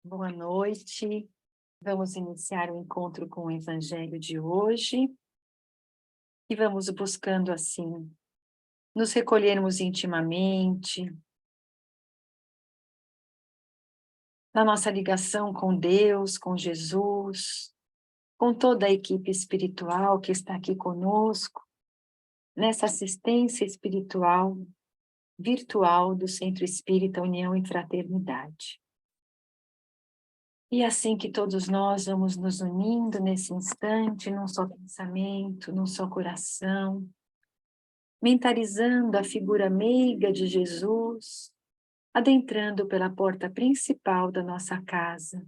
Boa noite. Vamos iniciar o encontro com o Evangelho de hoje e vamos buscando assim nos recolhermos intimamente na nossa ligação com Deus, com Jesus, com toda a equipe espiritual que está aqui conosco, nessa assistência espiritual virtual do Centro Espírita União e Fraternidade. E assim que todos nós vamos nos unindo nesse instante, num só pensamento, num só coração, mentalizando a figura meiga de Jesus, adentrando pela porta principal da nossa casa,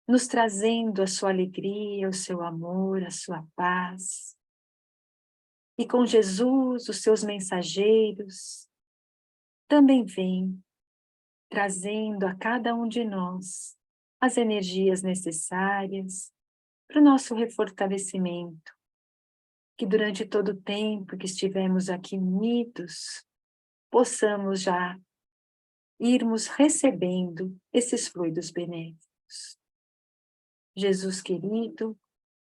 nos trazendo a sua alegria, o seu amor, a sua paz. E com Jesus, os seus mensageiros, também vem trazendo a cada um de nós as energias necessárias para o nosso refortalecimento, que durante todo o tempo que estivemos aqui unidos, possamos já irmos recebendo esses fluidos benéficos. Jesus querido,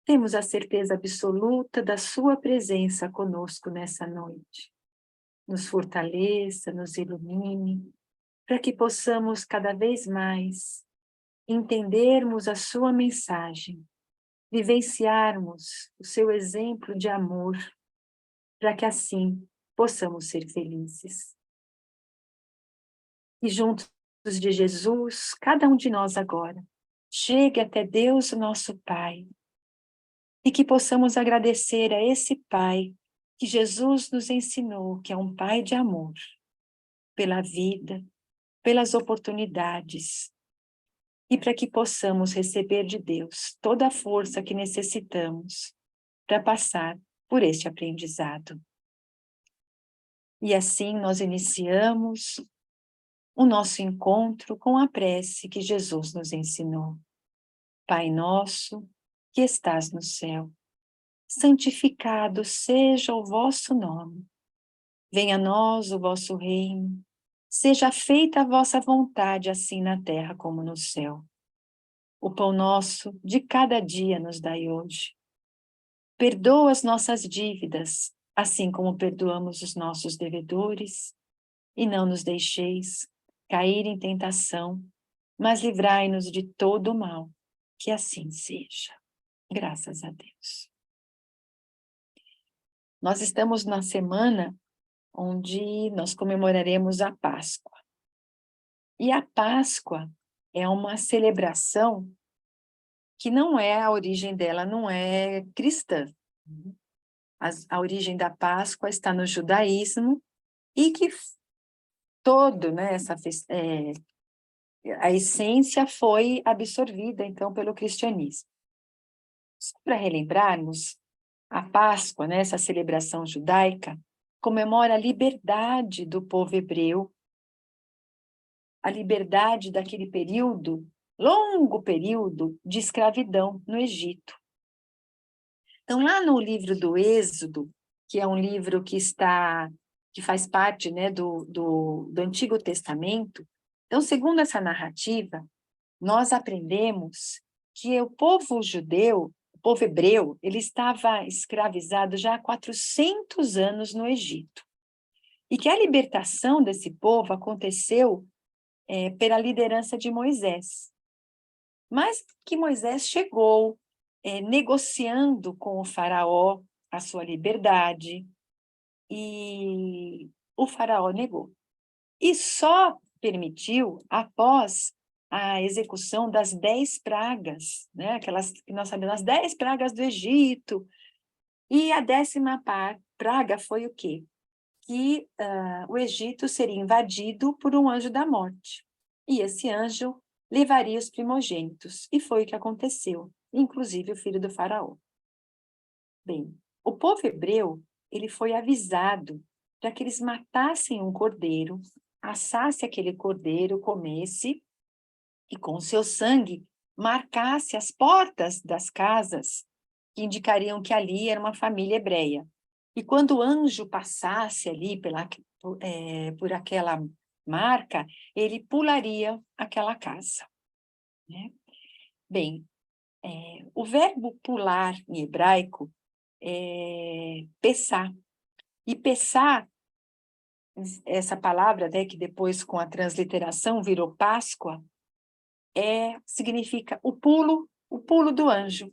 temos a certeza absoluta da sua presença conosco nessa noite. Nos fortaleça, nos ilumine, para que possamos cada vez mais entendermos a sua mensagem, vivenciarmos o seu exemplo de amor, para que assim possamos ser felizes. E juntos de Jesus, cada um de nós agora, chegue até Deus, o nosso Pai, e que possamos agradecer a esse Pai que Jesus nos ensinou, que é um Pai de amor, pela vida, pelas oportunidades, e para que possamos receber de Deus toda a força que necessitamos para passar por este aprendizado. E assim nós iniciamos o nosso encontro com a prece que Jesus nos ensinou. Pai nosso, que estás no céu, santificado seja o vosso nome. Venha a nós o vosso reino, seja feita a vossa vontade, assim na terra como no céu. O pão nosso de cada dia nos dai hoje. Perdoa as nossas dívidas, assim como perdoamos os nossos devedores, e não nos deixeis cair em tentação, mas livrai-nos de todo o mal, que assim seja. Graças a Deus. Nós estamos na semana onde nós comemoraremos a Páscoa. E a Páscoa é uma celebração que não é, a origem dela não é cristã. A origem da Páscoa está no judaísmo e que né, a essência foi absorvida, então, pelo cristianismo. Só para relembrarmos, a Páscoa, né, essa celebração judaica, comemora a liberdade do povo hebreu, a liberdade daquele período, longo período de escravidão no Egito. Então, lá no livro do Êxodo, que é um livro que faz parte, né, do Antigo Testamento, então, segundo essa narrativa, nós aprendemos que o povo judeu, o povo hebreu, ele estava escravizado já há 400 anos no Egito. E que a libertação desse povo aconteceu pela liderança de Moisés. Mas que Moisés chegou negociando com o faraó a sua liberdade, e o faraó negou. E só permitiu após a execução das 10 pragas, né? Aquelas que nós sabemos, as 10 pragas do Egito. E a 10ª praga foi o quê? Que o Egito seria invadido por um anjo da morte. E esse anjo levaria os primogênitos. E foi o que aconteceu, inclusive o filho do faraó. Bem, o povo hebreu, ele foi avisado para que eles matassem um cordeiro, assasse aquele cordeiro, comesse, e com seu sangue marcasse as portas das casas, que indicariam que ali era uma família hebreia. E quando o anjo passasse ali por aquela marca, ele pularia aquela casa. né? Bem, o verbo pular em hebraico é pessá. E pessá, essa palavra, né, que depois com a transliteração virou Páscoa, significa o pulo do anjo.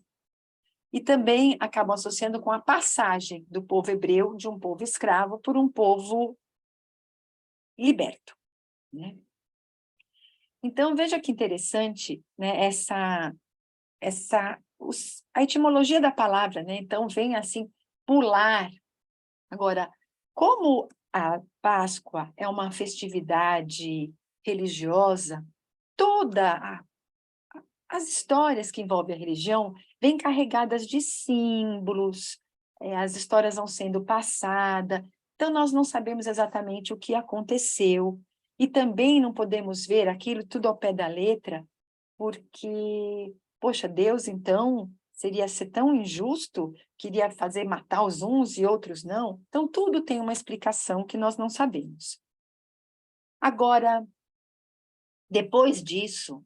E também acabam associando com a passagem do povo hebreu de um povo escravo por um povo liberto, né? Então, veja que interessante, né, a etimologia da palavra, né? Então, vem assim, pular. Agora, como a Páscoa é uma festividade religiosa, as histórias que envolvem a religião vêm carregadas de símbolos, as histórias vão sendo passadas, então nós não sabemos exatamente o que aconteceu, e também não podemos ver aquilo tudo ao pé da letra, porque, poxa, Deus, então, seria ser tão injusto, queria fazer matar os uns e outros não? Então, tudo tem uma explicação que nós não sabemos. Agora, depois disso,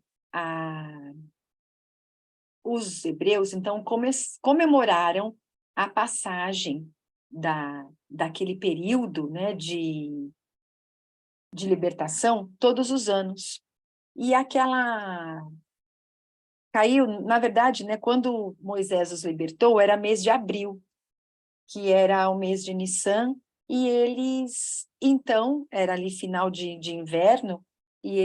os hebreus, então, comemoraram a passagem daquele período, né, de libertação todos os anos. E caiu, na verdade, né, quando Moisés os libertou, era mês de abril, que era o mês de Nissan, e eles, então, era ali final de inverno, e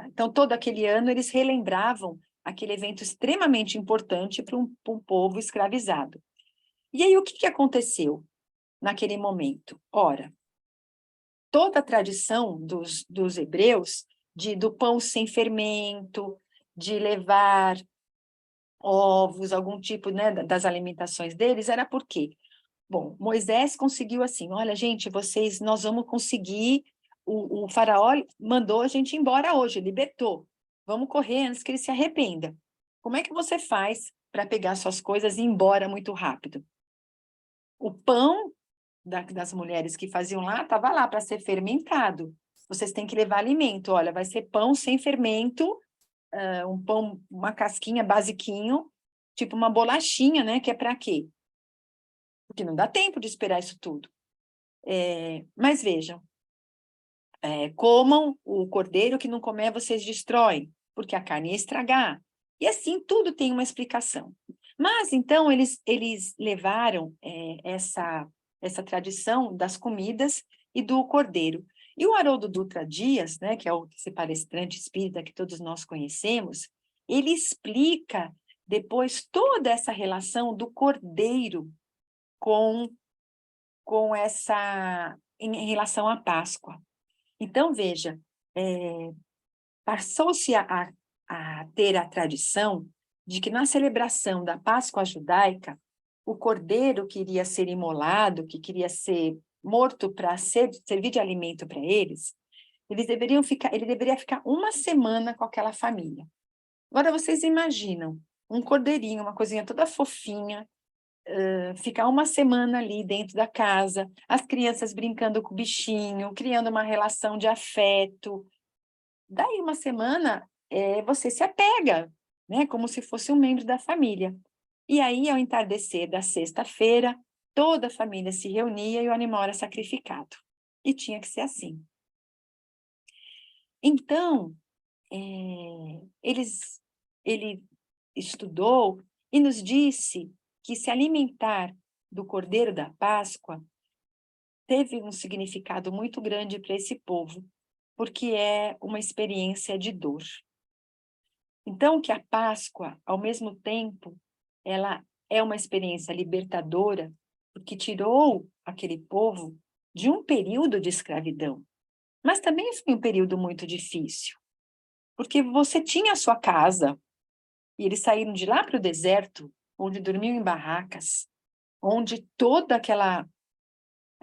então, todo aquele ano, eles relembravam aquele evento extremamente importante para um povo escravizado. E aí, o que aconteceu naquele momento? Ora, toda a tradição dos hebreus, do pão sem fermento, de levar ovos, algum tipo, né, das alimentações deles, era por quê? Bom, Moisés conseguiu assim, olha, gente, nós vamos conseguir, o faraó mandou a gente ir embora hoje, libertou, vamos correr antes que ele se arrependa. Como é que você faz para pegar suas coisas e ir embora muito rápido? O pão das mulheres que faziam lá, estava lá para ser fermentado. Vocês têm que levar alimento, olha, vai ser pão sem fermento, um pão, uma casquinha basiquinho, tipo uma bolachinha, né, que é para quê? Porque não dá tempo de esperar isso tudo. Mas vejam, comam o cordeiro, que não comer vocês destroem, porque a carne ia estragar. E assim, tudo tem uma explicação. Mas, então, eles levaram essa tradição das comidas e do cordeiro. E o Haroldo Dutra Dias, né, que é esse palestrante espírita que todos nós conhecemos, ele explica depois toda essa relação do cordeiro com em relação à Páscoa. Então, veja, passou-se a ter a tradição de que na celebração da Páscoa judaica, o cordeiro que iria ser imolado, que queria ser morto para servir de alimento para eles, ele deveria ficar uma semana com aquela família. Agora, vocês imaginam um cordeirinho, uma coisinha toda fofinha, ficar uma semana ali dentro da casa, as crianças brincando com o bichinho, criando uma relação de afeto. Daí uma semana, você se apega, né, como se fosse um membro da família. E aí, ao entardecer da sexta-feira, toda a família se reunia e o animal era sacrificado. E tinha que ser assim. Então, ele estudou e nos disse que se alimentar do cordeiro da Páscoa teve um significado muito grande para esse povo, porque é uma experiência de dor. Então, que a Páscoa, ao mesmo tempo, ela é uma experiência libertadora, porque tirou aquele povo de um período de escravidão, mas também foi um período muito difícil, porque você tinha a sua casa, e eles saíram de lá para o deserto, onde dormiam em barracas, onde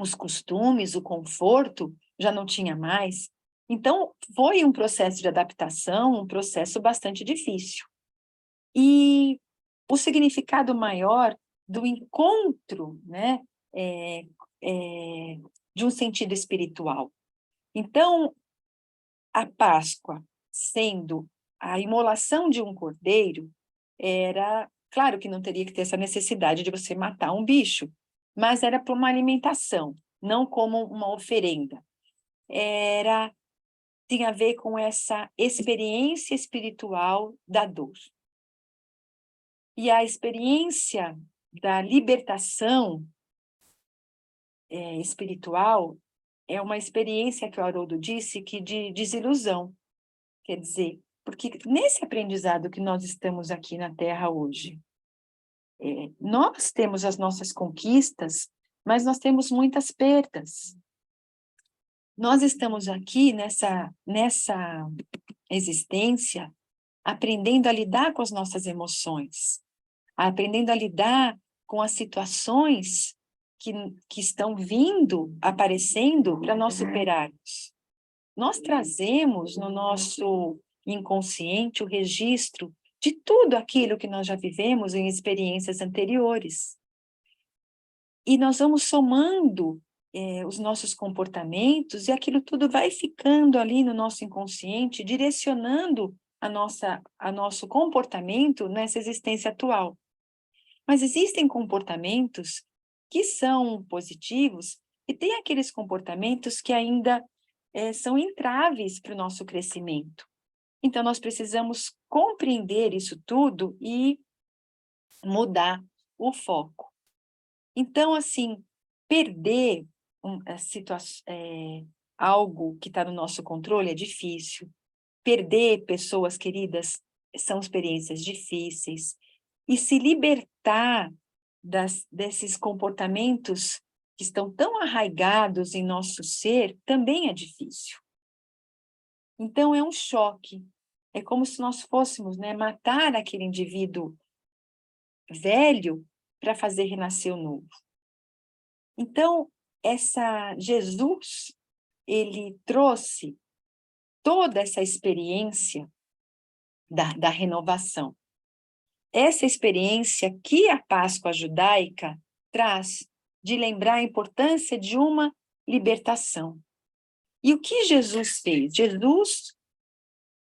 os costumes, o conforto já não tinha mais. Então, foi um processo de adaptação, um processo bastante difícil. E o significado maior do encontro, né, é, é, de um sentido espiritual. Então, a Páscoa, sendo a imolação de um cordeiro era, claro que não teria que ter essa necessidade de você matar um bicho, mas era para uma alimentação, não como uma oferenda. Tinha a ver com essa experiência espiritual da dor. E a experiência da libertação espiritual é uma experiência que o Haroldo disse que de desilusão. Quer dizer, porque nesse aprendizado que nós estamos aqui na Terra hoje, nós temos as nossas conquistas, mas nós temos muitas perdas. Nós estamos aqui nessa existência aprendendo a lidar com as nossas emoções, aprendendo a lidar com as situações que estão vindo, aparecendo para nós superarmos. Nós trazemos no nosso inconsciente o registro de tudo aquilo que nós já vivemos em experiências anteriores. E nós vamos somando os nossos comportamentos e aquilo tudo vai ficando ali no nosso inconsciente, direcionando a nosso comportamento nessa existência atual. Mas existem comportamentos que são positivos e tem aqueles comportamentos que ainda são entraves para o nosso crescimento. Então, nós precisamos compreender isso tudo e mudar o foco. Então, assim, perder algo que está no nosso controle é difícil. Perder pessoas queridas são experiências difíceis. E se libertar desses comportamentos que estão tão arraigados em nosso ser também é difícil. Então, é um choque. É como se nós fôssemos, matar aquele indivíduo velho para fazer renascer o novo. Então, Jesus, ele trouxe toda essa experiência da renovação. Essa experiência que a Páscoa judaica traz de lembrar a importância de uma libertação. E o que Jesus fez? Jesus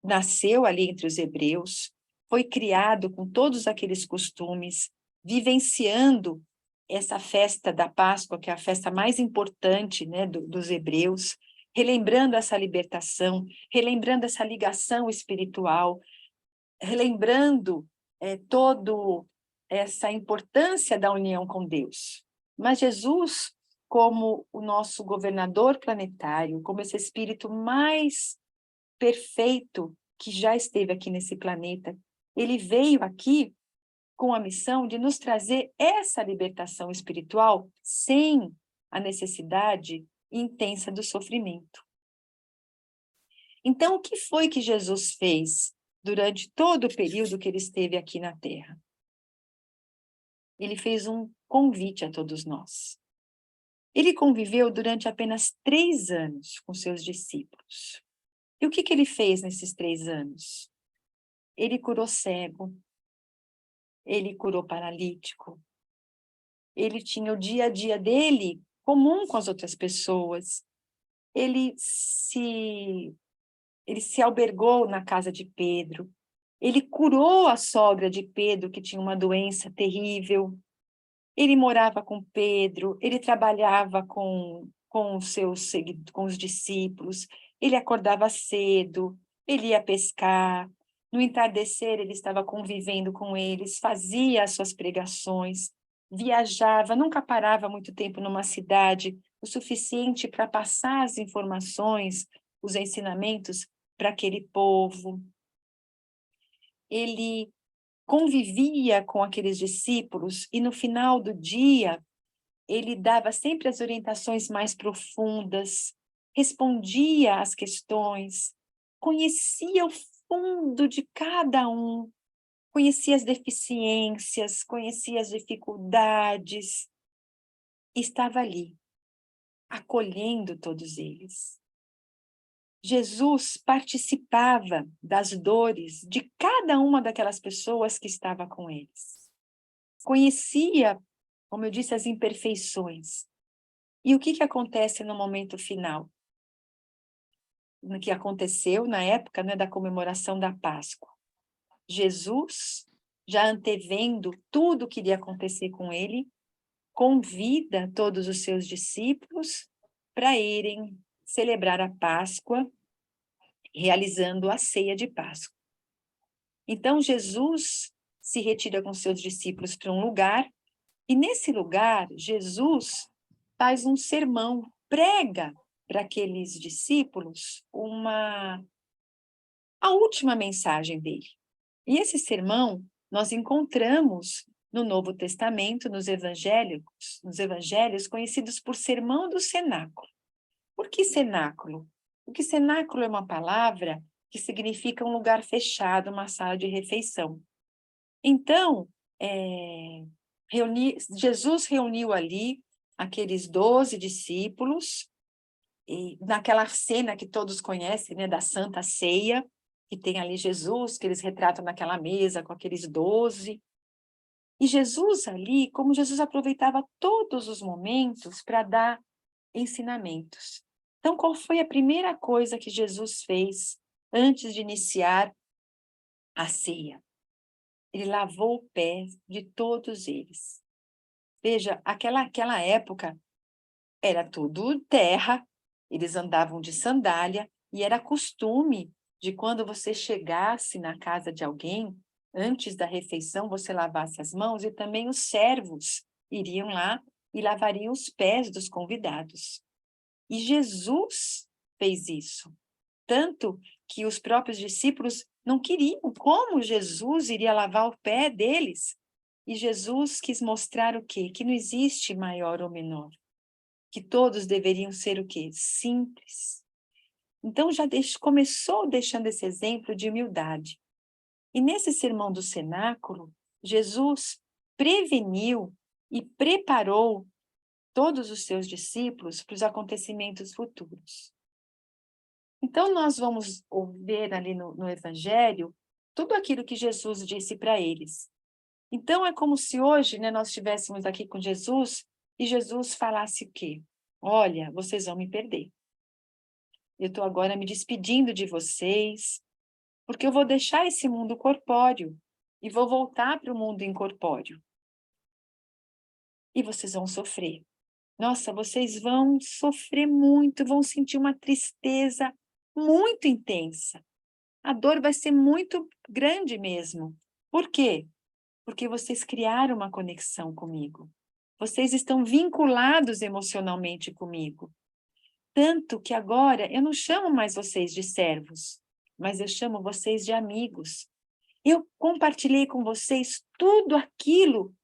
nasceu ali entre os hebreus, foi criado com todos aqueles costumes, vivenciando essa festa da Páscoa, que é a festa mais importante, dos hebreus, relembrando essa libertação, relembrando essa ligação espiritual, relembrando toda essa importância da união com Deus. Mas Jesus, como o nosso governador planetário, como esse espírito mais perfeito que já esteve aqui nesse planeta, ele veio aqui com a missão de nos trazer essa libertação espiritual sem a necessidade intensa do sofrimento. Então, o que foi que Jesus fez durante todo o período que ele esteve aqui na Terra? Ele fez um convite a todos nós. Ele conviveu durante apenas 3 anos com seus discípulos. E o que ele fez nesses 3 anos? Ele curou cego, ele curou paralítico, ele tinha o dia a dia dele comum com as outras pessoas, ele se albergou na casa de Pedro, ele curou a sogra de Pedro, que tinha uma doença terrível, ele morava com Pedro, ele trabalhava com os discípulos, ele acordava cedo, ele ia pescar, no entardecer ele estava convivendo com eles, fazia as suas pregações, viajava, nunca parava muito tempo numa cidade, o suficiente para passar as informações, os ensinamentos para aquele povo. Ele convivia com aqueles discípulos e no final do dia ele dava sempre as orientações mais profundas, respondia às questões, conhecia o fundo de cada um, conhecia as deficiências, conhecia as dificuldades, e estava ali, acolhendo todos eles. Jesus participava das dores de cada uma daquelas pessoas que estava com eles. Conhecia, como eu disse, as imperfeições. E o que acontece no momento final? no que aconteceu na época, né, da comemoração da Páscoa. Jesus, já antevendo tudo o que iria acontecer com ele, convida todos os seus discípulos para irem celebrar a Páscoa, realizando a ceia de Páscoa. Então, Jesus se retira com seus discípulos para um lugar, e nesse lugar, Jesus faz um sermão, prega para aqueles discípulos a última mensagem dele. E esse sermão nós encontramos no Novo Testamento, nos evangelhos conhecidos por Sermão do Cenáculo. Por que cenáculo? Porque cenáculo é uma palavra que significa um lugar fechado, uma sala de refeição. Então, Jesus reuniu ali aqueles 12 discípulos, e naquela cena que todos conhecem, né, da Santa Ceia, que tem ali Jesus, que eles retratam naquela mesa com aqueles 12. E Jesus ali, como Jesus aproveitava todos os momentos para dar ensinamentos. Então, qual foi a primeira coisa que Jesus fez antes de iniciar a ceia? Ele lavou o pé de todos eles. Veja, aquela época era tudo terra, eles andavam de sandália, e era costume de quando você chegasse na casa de alguém, antes da refeição você lavasse as mãos, e também os servos iriam lá e lavariam os pés dos convidados. E Jesus fez isso, tanto que os próprios discípulos não queriam como Jesus iria lavar o pé deles. E Jesus quis mostrar o quê? Que não existe maior ou menor, que todos deveriam ser o quê? Simples. Então já começou deixando esse exemplo de humildade. E nesse sermão do cenáculo, Jesus preveniu e preparou todos os seus discípulos para os acontecimentos futuros. Então, nós vamos ver ali no Evangelho tudo aquilo que Jesus disse para eles. Então, é como se hoje, né, nós estivéssemos aqui com Jesus e Jesus falasse o quê? Olha, vocês vão me perder. Eu estou agora me despedindo de vocês, porque eu vou deixar esse mundo corpóreo e vou voltar para o mundo incorpóreo. E vocês vão sofrer. Nossa, vocês vão sofrer muito, vão sentir uma tristeza muito intensa. A dor vai ser muito grande mesmo. Por quê? Porque vocês criaram uma conexão comigo. Vocês estão vinculados emocionalmente comigo. Tanto que agora eu não chamo mais vocês de servos, mas eu chamo vocês de amigos. Eu compartilhei com vocês tudo aquilo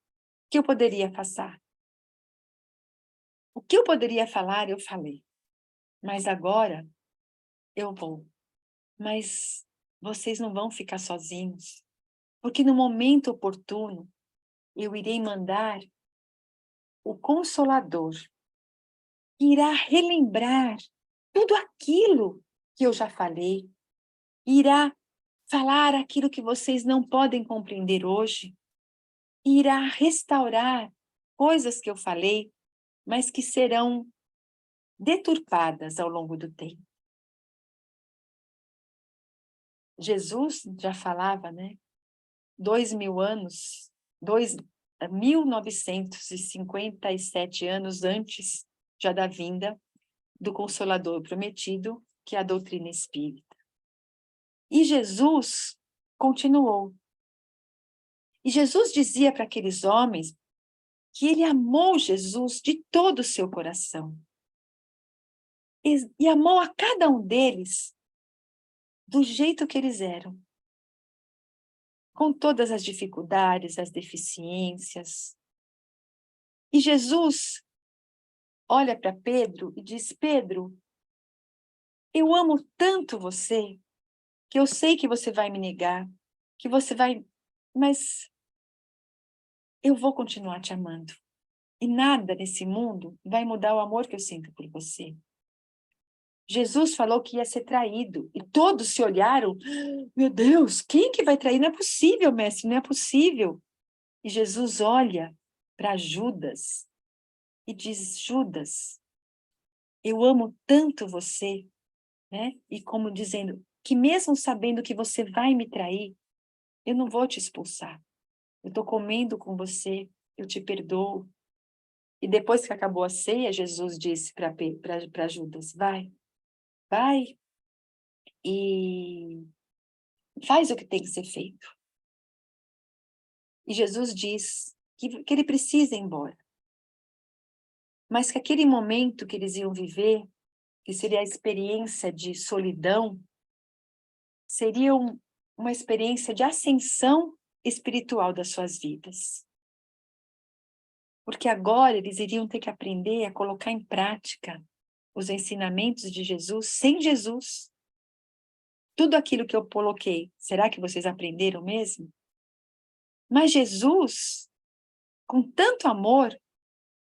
que eu poderia passar. O que eu poderia falar, eu falei. Mas agora eu vou. Mas vocês não vão ficar sozinhos, porque no momento oportuno eu irei mandar o Consolador, que irá relembrar tudo aquilo que eu já falei, irá falar aquilo que vocês não podem compreender hoje, irá restaurar coisas que eu falei, mas que serão deturpadas ao longo do tempo. Jesus já falava, né? 2000 anos, 1957 anos antes já da vinda do Consolador prometido, que é a doutrina espírita. E Jesus continuou. E Jesus dizia para aqueles homens que ele amou Jesus de todo o seu coração. E amou a cada um deles do jeito que eles eram. Com todas as dificuldades, as deficiências. E Jesus olha para Pedro e diz: Pedro, eu amo tanto você, que eu sei que você vai me negar, que você vai... Mas eu vou continuar te amando. E nada nesse mundo vai mudar o amor que eu sinto por você. Jesus falou que ia ser traído. E todos se olharam. Meu Deus, quem que vai trair? Não é possível, mestre, não é possível. E Jesus olha para Judas e diz: Judas, eu amo tanto você, né? E como dizendo que mesmo sabendo que você vai me trair, eu não vou te expulsar. Eu estou comendo com você, eu te perdoo. E depois que acabou a ceia, Jesus disse para Judas, vai e faz o que tem que ser feito. E Jesus diz que ele precisa ir embora. Mas que aquele momento que eles iam viver, que seria a experiência de solidão, seria uma experiência de ascensão espiritual das suas vidas. Porque agora eles iriam ter que aprender a colocar em prática os ensinamentos de Jesus sem Jesus. Tudo aquilo que eu coloquei, será que vocês aprenderam mesmo? Mas Jesus, com tanto amor,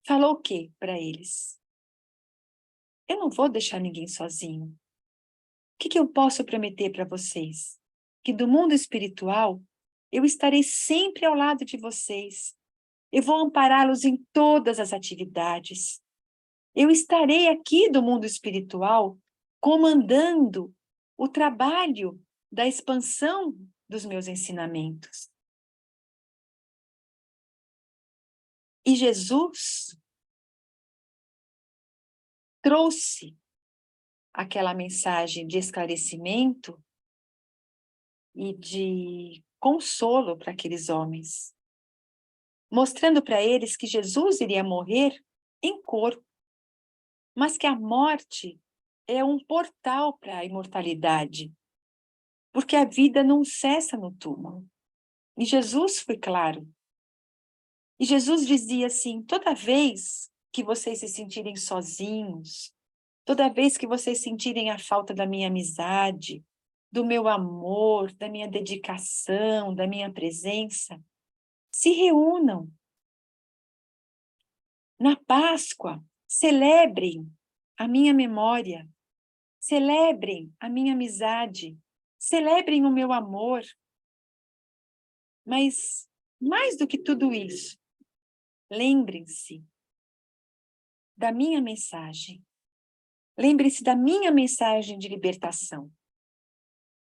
falou o quê para eles? Eu não vou deixar ninguém sozinho. O que eu posso prometer para vocês? Que do mundo espiritual, eu estarei sempre ao lado de vocês. Eu vou ampará-los em todas as atividades. Eu estarei aqui do mundo espiritual, comandando o trabalho da expansão dos meus ensinamentos. E Jesus trouxe aquela mensagem de esclarecimento e de consolo para aqueles homens, mostrando para eles que Jesus iria morrer em corpo, mas que a morte é um portal para a imortalidade, porque a vida não cessa no túmulo. E Jesus foi claro. E Jesus dizia assim, toda vez que vocês se sentirem sozinhos, toda vez que vocês sentirem a falta da minha amizade, do meu amor, da minha dedicação, da minha presença, se reúnam. Na Páscoa, celebrem a minha memória, celebrem a minha amizade, celebrem o meu amor. Mas, mais do que tudo isso, lembrem-se da minha mensagem. Lembre-se da minha mensagem de libertação.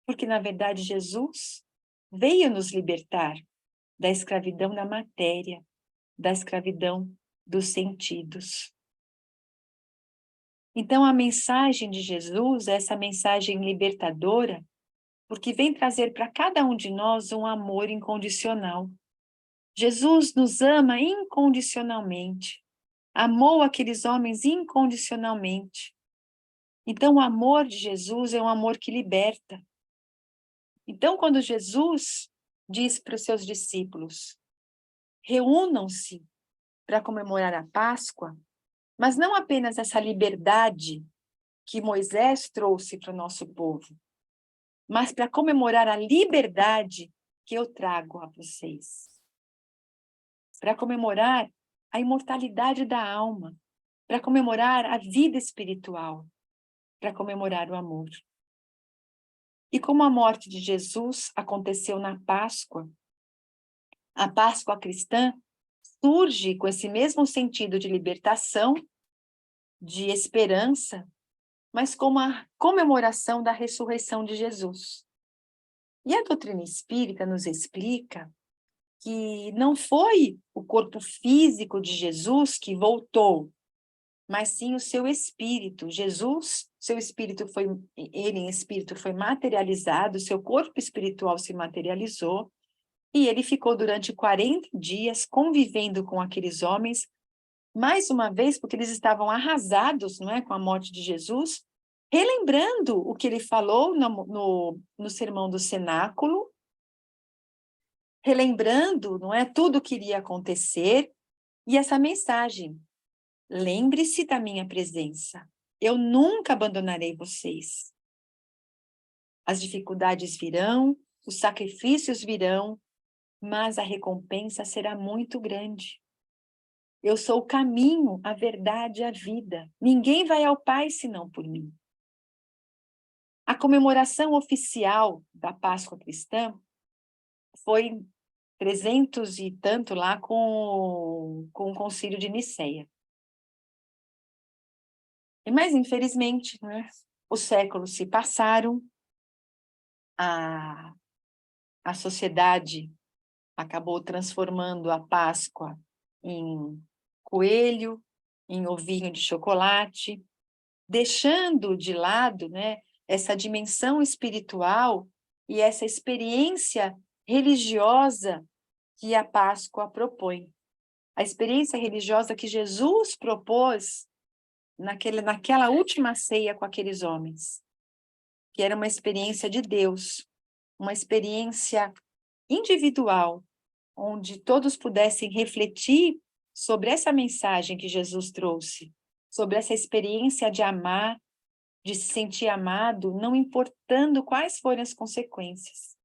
Porque, na verdade, Jesus veio nos libertar da escravidão da matéria, da escravidão dos sentidos. Então, a mensagem de Jesus é essa mensagem libertadora, porque vem trazer para cada um de nós um amor incondicional. Jesus nos ama incondicionalmente. Amou aqueles homens incondicionalmente. Então, o amor de Jesus é um amor que liberta. Então, quando Jesus diz para os seus discípulos, reúnam-se para comemorar a Páscoa, mas não apenas essa liberdade que Moisés trouxe para o nosso povo, mas para comemorar a liberdade que eu trago a vocês. Para comemorar a imortalidade da alma, para comemorar a vida espiritual, para comemorar o amor. E como a morte de Jesus aconteceu na Páscoa, a Páscoa cristã surge com esse mesmo sentido de libertação, de esperança, mas como a comemoração da ressurreição de Jesus. E a doutrina espírita nos explica que não foi o corpo físico de Jesus que voltou, mas sim o seu espírito. Jesus, seu espírito foi, ele em espírito foi materializado, seu corpo espiritual se materializou, e ele ficou durante 40 dias convivendo com aqueles homens, mais uma vez, porque eles estavam arrasados, não é, com a morte de Jesus, relembrando o que ele falou no Sermão do Cenáculo, relembrando, não é, tudo o que iria acontecer, e essa mensagem, lembre-se da minha presença, eu nunca abandonarei vocês. As dificuldades virão, os sacrifícios virão, mas a recompensa será muito grande. Eu sou o caminho, a verdade e a vida. Ninguém vai ao Pai senão por mim. A comemoração oficial da Páscoa cristã foi 300 e tanto lá com o Concílio de Nicéia. Mas, infelizmente, né, Os séculos se passaram, a sociedade acabou transformando a Páscoa em coelho, em ovinho de chocolate, deixando de lado, né, essa dimensão espiritual e essa experiência religiosa que a Páscoa propõe. A experiência religiosa que Jesus propôs naquela última ceia com aqueles homens, que era uma experiência de Deus, uma experiência individual, onde todos pudessem refletir sobre essa mensagem que Jesus trouxe, sobre essa experiência de amar, de se sentir amado, não importando quais forem as consequências.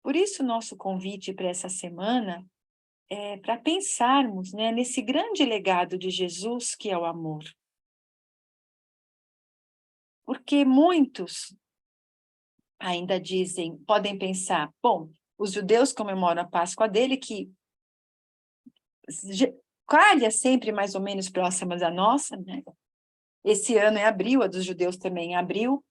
Por isso, nosso convite para essa semana é para pensarmos, né, nesse grande legado de Jesus, que é o amor. Porque muitos ainda dizem, podem pensar, bom, os judeus comemoram a Páscoa dele, que calha sempre mais ou menos próxima da nossa, né? Esse ano é abril, a dos judeus também é abril,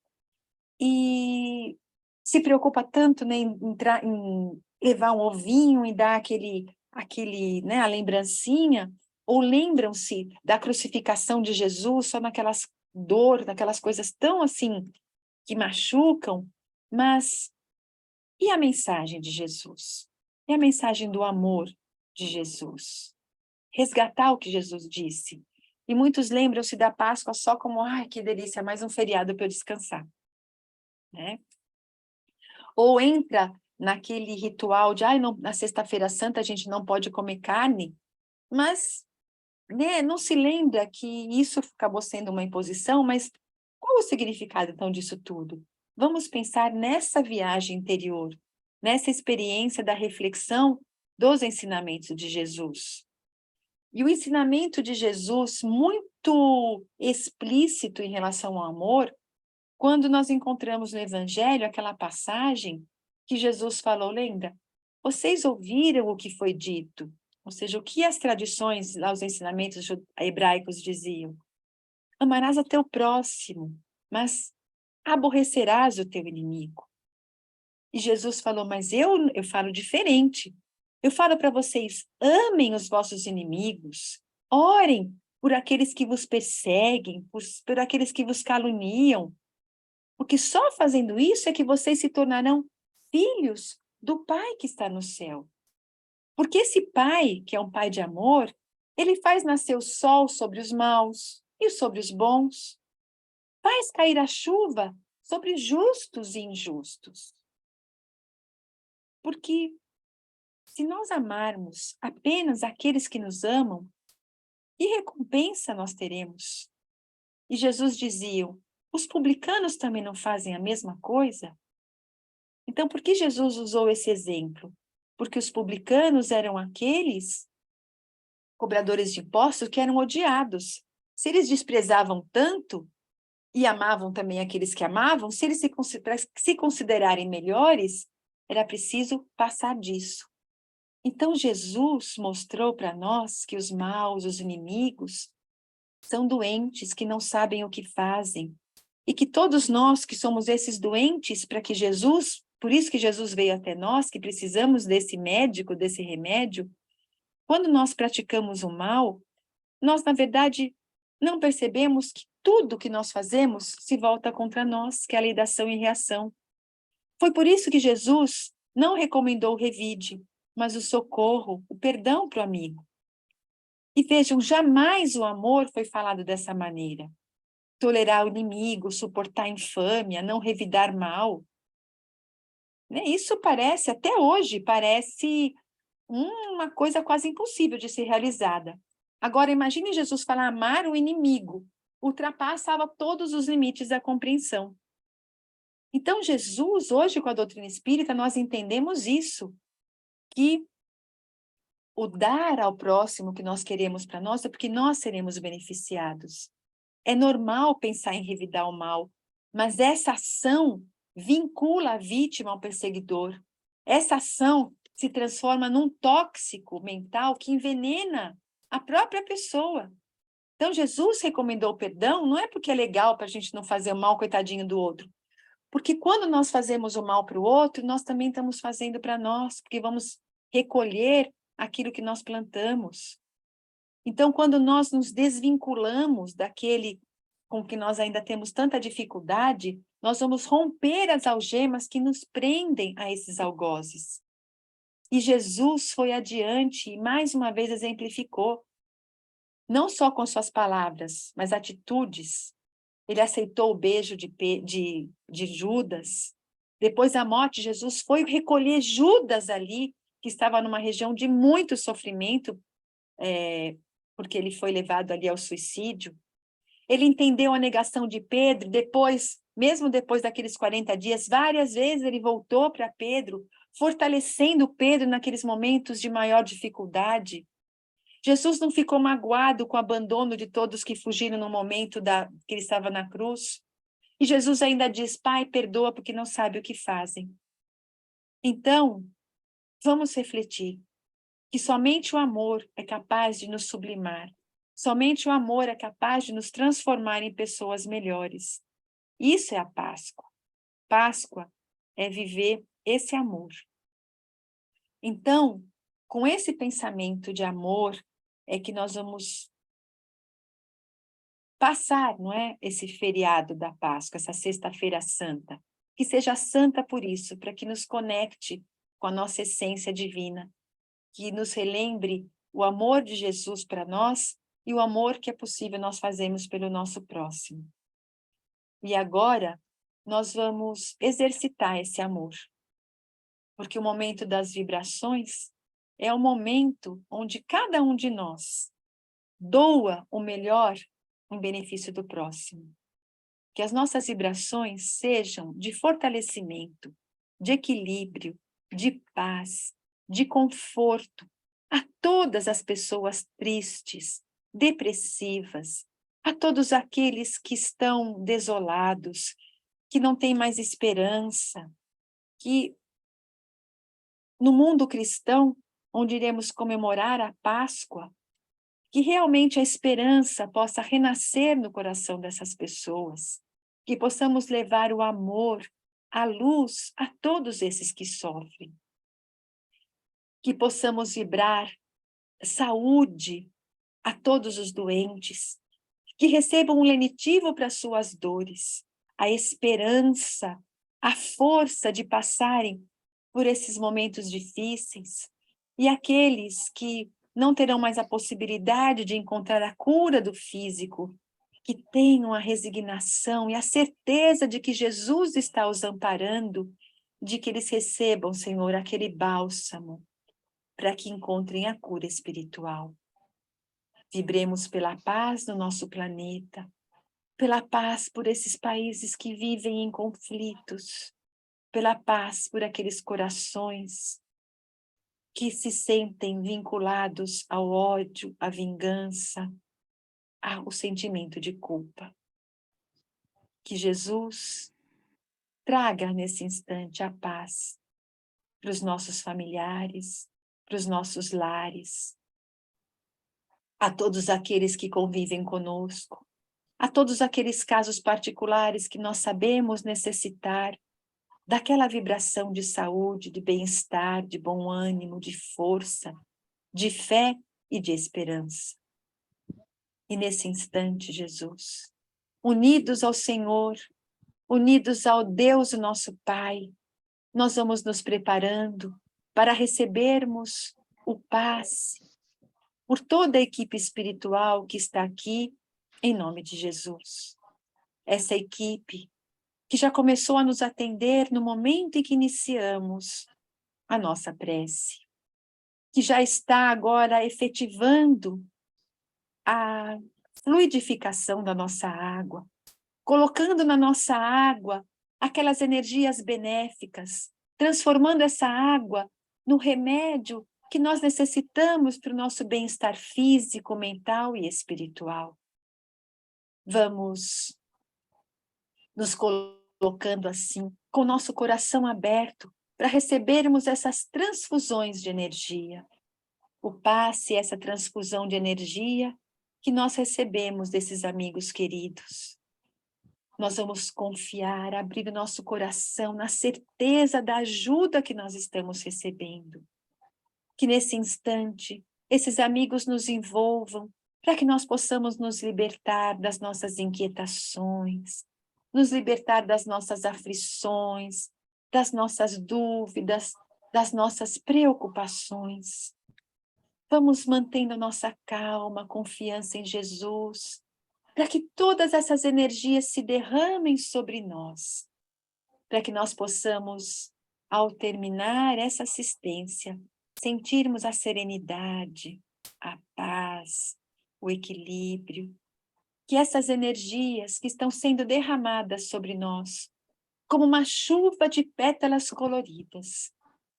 e se preocupa tanto, né, em levar um ovinho e dar aquele, né, a lembrancinha, ou lembram-se da crucificação de Jesus só naquelas dor, naquelas coisas tão assim que machucam, mas e a mensagem de Jesus? E a mensagem do amor de Jesus? Resgatar o que Jesus disse. E muitos lembram-se da Páscoa só como, ai, que delícia, mais um feriado para eu descansar, né? Ou entra naquele ritual de, ai, não, na Sexta-feira Santa a gente não pode comer carne, mas, né, não se lembra que isso acabou sendo uma imposição, mas qual o significado, então, disso tudo? Vamos pensar nessa viagem interior, nessa experiência da reflexão dos ensinamentos de Jesus. E o ensinamento de Jesus, muito explícito em relação ao amor, quando nós encontramos no Evangelho aquela passagem que Jesus falou, lembra? Vocês ouviram o que foi dito, ou seja, o que as tradições, os ensinamentos hebraicos diziam. Amarás a teu próximo, mas aborrecerás o teu inimigo. E Jesus falou, mas eu falo diferente. Eu falo para vocês, amem os vossos inimigos, orem por aqueles que vos perseguem, por aqueles que vos caluniam, porque só fazendo isso é que vocês se tornarão filhos do Pai que está no céu. Porque esse Pai, que é um Pai de amor, ele faz nascer o sol sobre os maus e sobre os bons, faz cair a chuva sobre justos e injustos. Porque se nós amarmos apenas aqueles que nos amam, que recompensa nós teremos? E Jesus dizia, os publicanos também não fazem a mesma coisa? Então, por que Jesus usou esse exemplo? Porque os publicanos eram aqueles cobradores de impostos que eram odiados. Se eles desprezavam tanto e amavam também aqueles que amavam, se eles se considerarem melhores, era preciso passar disso. Então, Jesus mostrou para nós que os maus, os inimigos, são doentes, que não sabem o que fazem. E que todos nós que somos esses doentes, para que Jesus, por isso que Jesus veio até nós, que precisamos desse médico, desse remédio, quando nós praticamos o mal, nós, na verdade, não percebemos que tudo que nós fazemos se volta contra nós, que é a lei da ação e reação. Foi por isso que Jesus não recomendou o revide, mas o socorro, o perdão para o amigo. E vejam, jamais o amor foi falado dessa maneira. Tolerar o inimigo, suportar a infâmia, não revidar mal. Né? Isso parece, até hoje, parece uma coisa quase impossível de ser realizada. Agora, imagine Jesus falar amar o inimigo. Ultrapassava todos os limites da compreensão. Então, Jesus, hoje, com a doutrina espírita, nós entendemos isso, que o dar ao próximo que nós queremos para nós é porque nós seremos beneficiados. É normal pensar em revidar o mal, mas essa ação vincula a vítima ao perseguidor. Essa ação se transforma num tóxico mental que envenena a própria pessoa. Então, Jesus recomendou o perdão, não é porque é legal para a gente não fazer o mal, coitadinho do outro. Porque quando nós fazemos o mal para o outro, nós também estamos fazendo para nós, porque vamos recolher aquilo que nós plantamos. Então, quando nós nos desvinculamos daquele com que nós ainda temos tanta dificuldade, nós vamos romper as algemas que nos prendem a esses algozes. E Jesus foi adiante e mais uma vez exemplificou, não só com suas palavras, mas atitudes. Ele aceitou o beijo de Judas. Depois da morte, Jesus foi recolher Judas ali, que estava numa região de muito sofrimento, porque ele foi levado ali ao suicídio. Ele entendeu a negação de Pedro, mesmo depois daqueles 40 dias, várias vezes ele voltou para Pedro, fortalecendo Pedro naqueles momentos de maior dificuldade. Jesus não ficou magoado com o abandono de todos que fugiram no momento que ele estava na cruz. E Jesus ainda diz, Pai, perdoa porque não sabe o que fazem. Então, vamos refletir que somente o amor é capaz de nos sublimar. Somente o amor é capaz de nos transformar em pessoas melhores. Isso é a Páscoa. Páscoa é viver esse amor. Então, com esse pensamento de amor, é que nós vamos passar, não é? Esse feriado da Páscoa, essa sexta-feira santa. Que seja santa por isso, para que nos conecte com a nossa essência divina, que nos relembre o amor de Jesus para nós e o amor que é possível nós fazermos pelo nosso próximo. E agora, nós vamos exercitar esse amor, porque o momento das vibrações é o momento onde cada um de nós doa o melhor em benefício do próximo. Que as nossas vibrações sejam de fortalecimento, de equilíbrio, de paz, de conforto a todas as pessoas tristes, depressivas, a todos aqueles que estão desolados, que não têm mais esperança, que no mundo cristão, onde iremos comemorar a Páscoa, que realmente a esperança possa renascer no coração dessas pessoas, que possamos levar o amor, a luz a todos esses que sofrem, que possamos vibrar saúde a todos os doentes, que recebam um lenitivo para suas dores, a esperança, a força de passarem por esses momentos difíceis, e aqueles que não terão mais a possibilidade de encontrar a cura do físico, que tenham a resignação e a certeza de que Jesus está os amparando, de que eles recebam, Senhor, aquele bálsamo, para que encontrem a cura espiritual. Vibremos pela paz no nosso planeta, pela paz por esses países que vivem em conflitos, pela paz por aqueles corações que se sentem vinculados ao ódio, à vingança, ao sentimento de culpa. Que Jesus traga nesse instante a paz para os nossos familiares, para os nossos lares, a todos aqueles que convivem conosco, a todos aqueles casos particulares que nós sabemos necessitar daquela vibração de saúde, de bem-estar, de bom ânimo, de força, de fé e de esperança. E nesse instante, Jesus, unidos ao Senhor, unidos ao Deus, o nosso Pai, nós vamos nos preparando para recebermos o passe por toda a equipe espiritual que está aqui, em nome de Jesus. Essa equipe que já começou a nos atender no momento em que iniciamos a nossa prece, que já está agora efetivando a fluidificação da nossa água, colocando na nossa água aquelas energias benéficas, transformando essa água no remédio que nós necessitamos para o nosso bem-estar físico, mental e espiritual. Vamos nos colocando assim, com o nosso coração aberto, para recebermos essas transfusões de energia. O passe, essa transfusão de energia, que nós recebemos desses amigos queridos. Nós vamos confiar, abrir o nosso coração na certeza da ajuda que nós estamos recebendo. Que nesse instante, esses amigos nos envolvam, para que nós possamos nos libertar das nossas inquietações, nos libertar das nossas aflições, das nossas dúvidas, das nossas preocupações. Vamos mantendo nossa calma, confiança em Jesus, para que todas essas energias se derramem sobre nós, para que nós possamos, ao terminar essa assistência, sentirmos a serenidade, a paz, o equilíbrio, que essas energias que estão sendo derramadas sobre nós, como uma chuva de pétalas coloridas,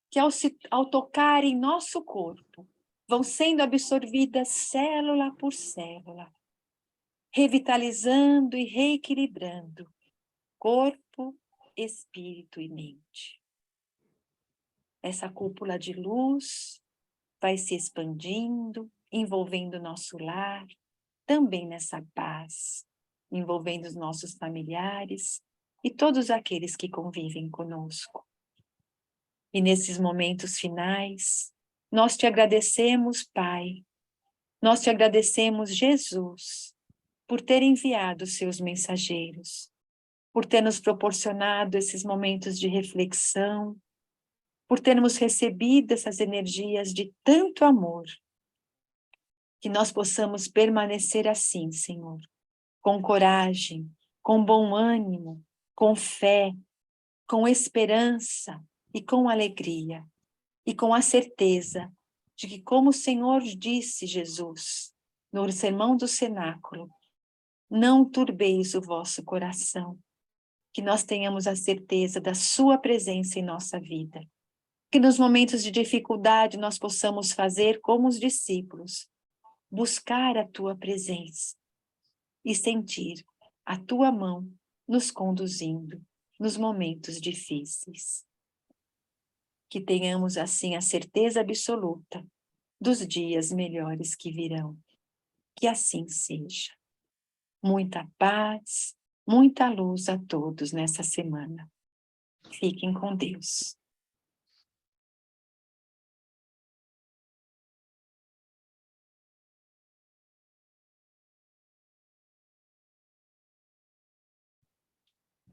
que ao tocar em nosso corpo, vão sendo absorvidas célula por célula, revitalizando e reequilibrando corpo, espírito e mente. Essa cúpula de luz vai se expandindo, envolvendo o nosso lar, também nessa paz, envolvendo os nossos familiares e todos aqueles que convivem conosco. E nesses momentos finais, nós te agradecemos, Pai, nós te agradecemos, Jesus, por ter enviado os seus mensageiros, por ter nos proporcionado esses momentos de reflexão, por termos recebido essas energias de tanto amor, que nós possamos permanecer assim, Senhor, com coragem, com bom ânimo, com fé, com esperança e com alegria, e com a certeza de que, como o Senhor disse, Jesus, no Sermão do Cenáculo, não turbeis o vosso coração, que nós tenhamos a certeza da sua presença em nossa vida, que nos momentos de dificuldade nós possamos fazer como os discípulos, buscar a tua presença e sentir a tua mão nos conduzindo nos momentos difíceis. Que tenhamos assim a certeza absoluta dos dias melhores que virão. Que assim seja. Muita paz, muita luz a todos nessa semana. Fiquem com Deus.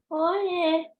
Oiê!